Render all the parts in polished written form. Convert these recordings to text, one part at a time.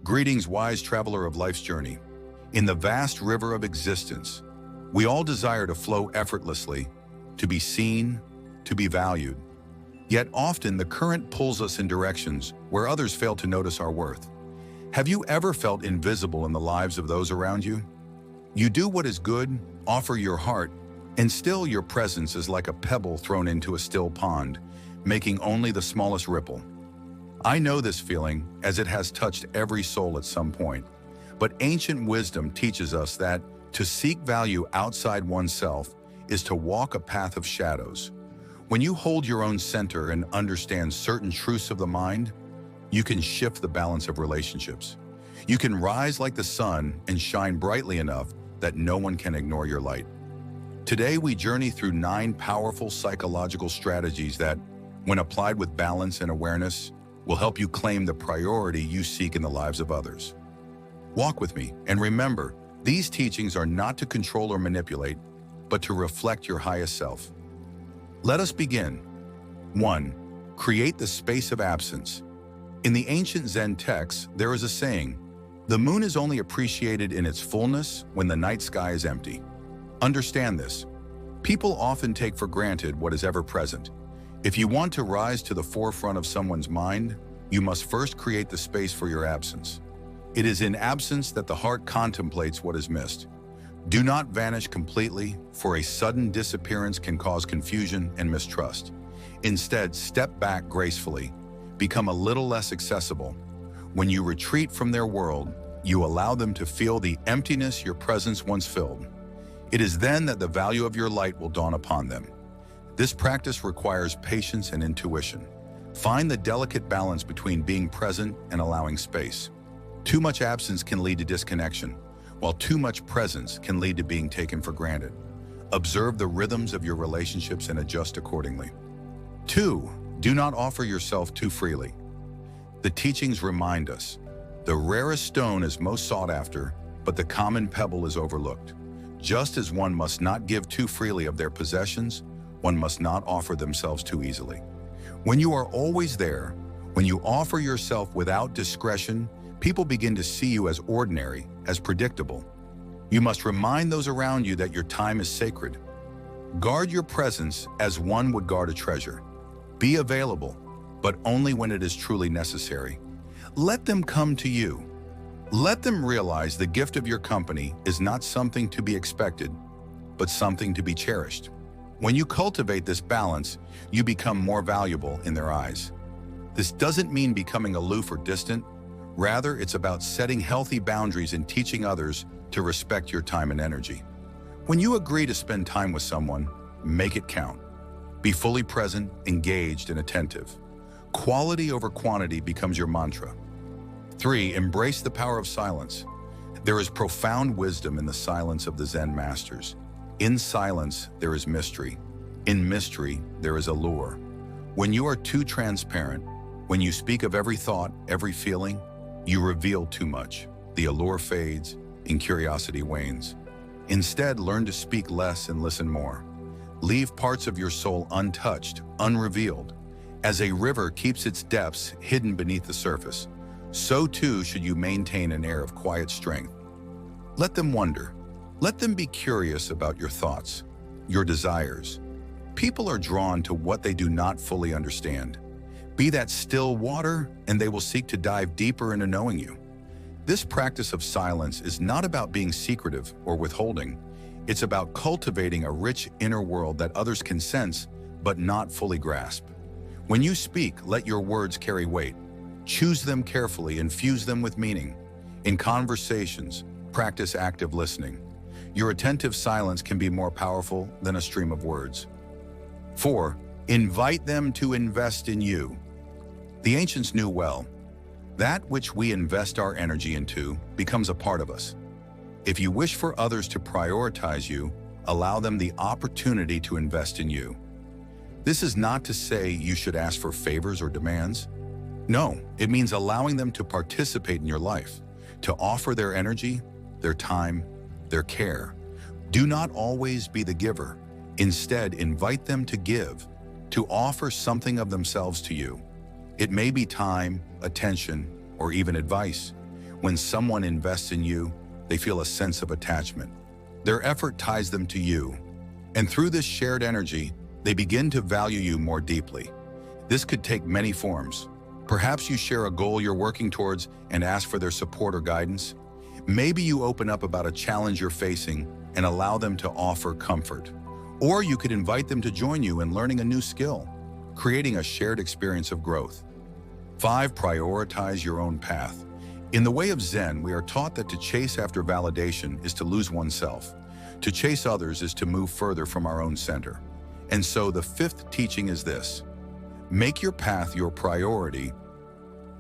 Greetings, wise traveler of life's journey. In the vast river of existence, we all desire to flow effortlessly, to be seen, to be valued. Yet often the current pulls us in directions where others fail to notice our worth. Have you ever felt invisible in the lives of those around you? You do what is good, offer your heart, and still your presence is like a pebble thrown into a still pond, making only the smallest ripple. I know this feeling, as it has touched every soul at some point. But ancient wisdom teaches us that to seek value outside oneself is to walk a path of shadows. When you hold your own center and understand certain truths of the mind, you can shift the balance of relationships. You can rise like the sun and shine brightly enough that no one can ignore your light. Today, we journey through 9 powerful psychological strategies that, when applied with balance and awareness, will help you claim the priority you seek in the lives of others. Walk with me, and remember, these teachings are not to control or manipulate, but to reflect your highest self. Let us begin. 1. Create the space of absence. In the ancient Zen texts, there is a saying, "The moon is only appreciated in its fullness when the night sky is empty." Understand this. People often take for granted what is ever present. If you want to rise to the forefront of someone's mind, you must first create the space for your absence. It is in absence that the heart contemplates what is missed. Do not vanish completely, for a sudden disappearance can cause confusion and mistrust. Instead, step back gracefully. Become a little less accessible. When you retreat from their world, you allow them to feel the emptiness your presence once filled. It is then that the value of your light will dawn upon them. This practice requires patience and intuition. Find the delicate balance between being present and allowing space. Too much absence can lead to disconnection, while too much presence can lead to being taken for granted. Observe the rhythms of your relationships and adjust accordingly. 2. Do not offer yourself too freely. The teachings remind us, the rarest stone is most sought after, but the common pebble is overlooked. Just as one must not give too freely of their possessions, one must not offer themselves too easily. When you are always there, when you offer yourself without discretion, people begin to see you as ordinary, as predictable. You must remind those around you that your time is sacred. Guard your presence as one would guard a treasure. Be available, but only when it is truly necessary. Let them come to you. Let them realize the gift of your company is not something to be expected, but something to be cherished. When you cultivate this balance, you become more valuable in their eyes. This doesn't mean becoming aloof or distant. Rather, it's about setting healthy boundaries and teaching others to respect your time and energy. When you agree to spend time with someone, make it count. Be fully present, engaged, and attentive. Quality over quantity becomes your mantra. 3. Embrace the power of silence. There is profound wisdom in the silence of the Zen masters. In silence, there is mystery. In mystery, there is allure. When you are too transparent, when you speak of every thought, every feeling, you reveal too much. The allure fades and curiosity wanes. Instead, learn to speak less and listen more. Leave parts of your soul untouched, unrevealed. As a river keeps its depths hidden beneath the surface, so too should you maintain an air of quiet strength. Let them wonder. Let them be curious about your thoughts, your desires. People are drawn to what they do not fully understand. Be that still water, and they will seek to dive deeper into knowing you. This practice of silence is not about being secretive or withholding. It's about cultivating a rich inner world that others can sense, but not fully grasp. When you speak, let your words carry weight. Choose them carefully and fuse them with meaning. In conversations, practice active listening. Your attentive silence can be more powerful than a stream of words. 4. Invite them to invest in you. The ancients knew well, that which we invest our energy into becomes a part of us. If you wish for others to prioritize you, allow them the opportunity to invest in you. This is not to say you should ask for favors or demands. No, it means allowing them to participate in your life, to offer their energy, their time, their care. Do not always be the giver. Instead, invite them to give, to offer something of themselves to you. It may be time, attention, or even advice. When someone invests in you, they feel a sense of attachment. Their effort ties them to you, and through this shared energy, they begin to value you more deeply. This could take many forms. Perhaps you share a goal you're working towards and ask for their support or guidance. Maybe you open up about a challenge you're facing and allow them to offer comfort. Or you could invite them to join you in learning a new skill, creating a shared experience of growth. 5. Prioritize your own path. In the way of Zen, we are taught that to chase after validation is to lose oneself. To chase others is to move further from our own center. And so the 5th teaching is this: make your path your priority.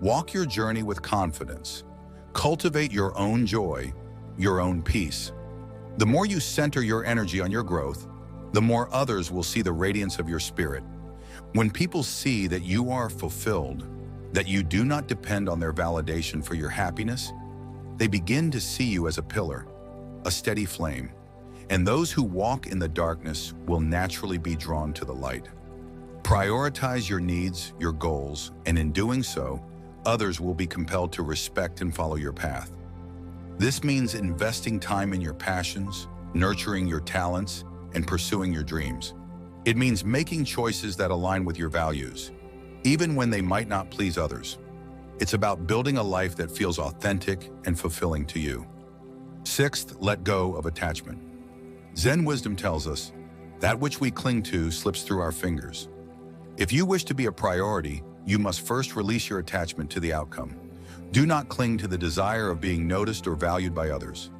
Walk your journey with confidence. Cultivate your own joy, your own peace. The more you center your energy on your growth, the more others will see the radiance of your spirit. When people see that you are fulfilled, that you do not depend on their validation for your happiness, they begin to see you as a pillar, a steady flame. And those who walk in the darkness will naturally be drawn to the light. Prioritize your needs, your goals, and in doing so, others will be compelled to respect and follow your path. This means investing time in your passions, nurturing your talents, and pursuing your dreams. It means making choices that align with your values, even when they might not please others. It's about building a life that feels authentic and fulfilling to you. 6th, let go of attachment. Zen wisdom tells us, that which we cling to slips through our fingers. If you wish to be a priority, you must first release your attachment to the outcome. Do not cling to the desire of being noticed or valued by others.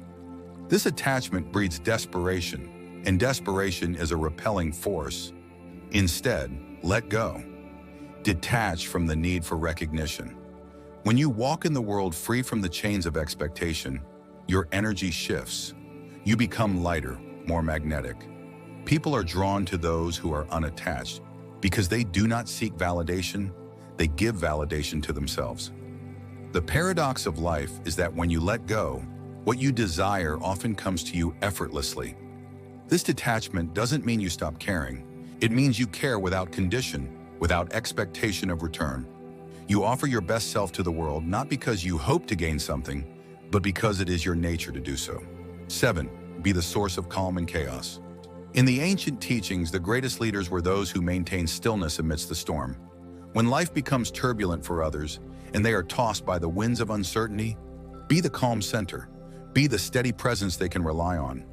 This attachment breeds desperation, and desperation is a repelling force. Instead, let go. Detach from the need for recognition. When you walk in the world free from the chains of expectation, your energy shifts. You become lighter, more magnetic. People are drawn to those who are unattached because they do not seek validation, they give validation to themselves. The paradox of life is that when you let go, what you desire often comes to you effortlessly. This detachment doesn't mean you stop caring. It means you care without condition, without expectation of return. You offer your best self to the world not because you hope to gain something, but because it is your nature to do so. 7. Be the source of calm in chaos. In the ancient teachings, the greatest leaders were those who maintained stillness amidst the storm. When life becomes turbulent for others, and they are tossed by the winds of uncertainty, be the calm center. Be the steady presence they can rely on.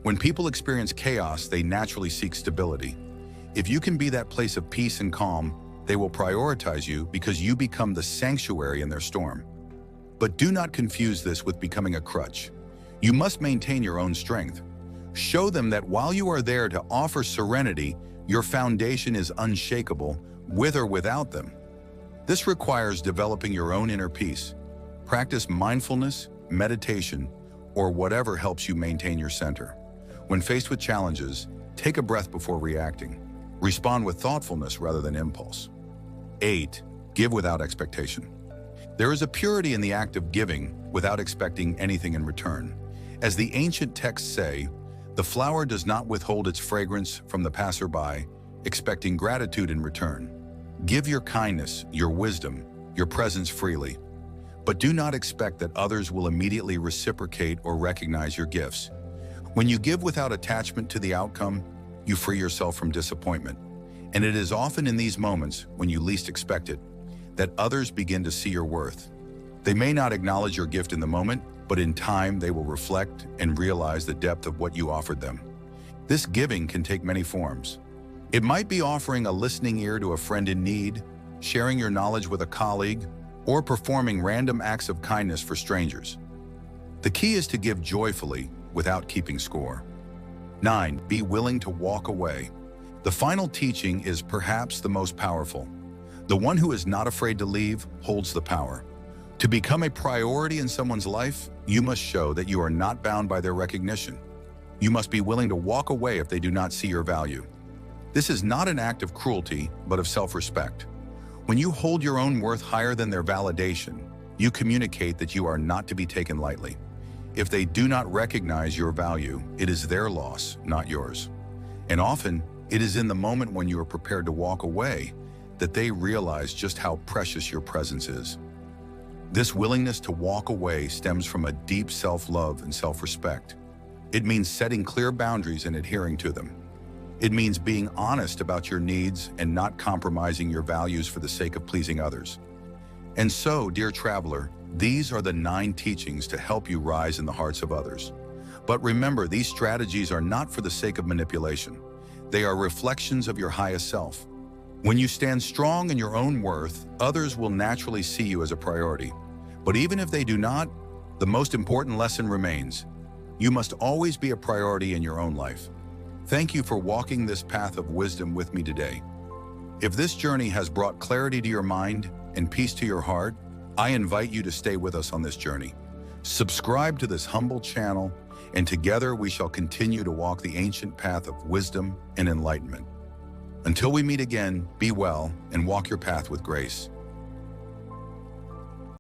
When people experience chaos, they naturally seek stability. If you can be that place of peace and calm, they will prioritize you because you become the sanctuary in their storm. But do not confuse this with becoming a crutch. You must maintain your own strength. Show them that while you are there to offer serenity, your foundation is unshakable, with or without them. This requires developing your own inner peace. Practice mindfulness, meditation, or whatever helps you maintain your center. When faced with challenges, take a breath before reacting. Respond with thoughtfulness rather than impulse. 8. Give without expectation. There is a purity in the act of giving without expecting anything in return. As the ancient texts say, the flower does not withhold its fragrance from the passerby, expecting gratitude in return. Give your kindness, your wisdom, your presence freely. But do not expect that others will immediately reciprocate or recognize your gifts. When you give without attachment to the outcome, you free yourself from disappointment. And it is often in these moments, when you least expect it, that others begin to see your worth. They may not acknowledge your gift in the moment, but in time they will reflect and realize the depth of what you offered them. This giving can take many forms. It might be offering a listening ear to a friend in need, sharing your knowledge with a colleague, or performing random acts of kindness for strangers. The key is to give joyfully without keeping score. 9. Be willing to walk away. The final teaching is perhaps the most powerful. The one who is not afraid to leave holds the power. To become a priority in someone's life, you must show that you are not bound by their recognition. You must be willing to walk away if they do not see your value. This is not an act of cruelty, but of self-respect. When you hold your own worth higher than their validation, you communicate that you are not to be taken lightly. If they do not recognize your value, it is their loss, not yours. And often, it is in the moment when you are prepared to walk away that they realize just how precious your presence is. This willingness to walk away stems from a deep self-love and self-respect. It means setting clear boundaries and adhering to them. It means being honest about your needs and not compromising your values for the sake of pleasing others. And so, dear traveler, these are the 9 teachings to help you rise in the hearts of others. But remember, these strategies are not for the sake of manipulation. They are reflections of your highest self. When you stand strong in your own worth, others will naturally see you as a priority. But even if they do not, the most important lesson remains. You must always be a priority in your own life. Thank you for walking this path of wisdom with me today. If this journey has brought clarity to your mind and peace to your heart, I invite you to stay with us on this journey. Subscribe to this humble channel, and together we shall continue to walk the ancient path of wisdom and enlightenment. Until we meet again, be well and walk your path with grace.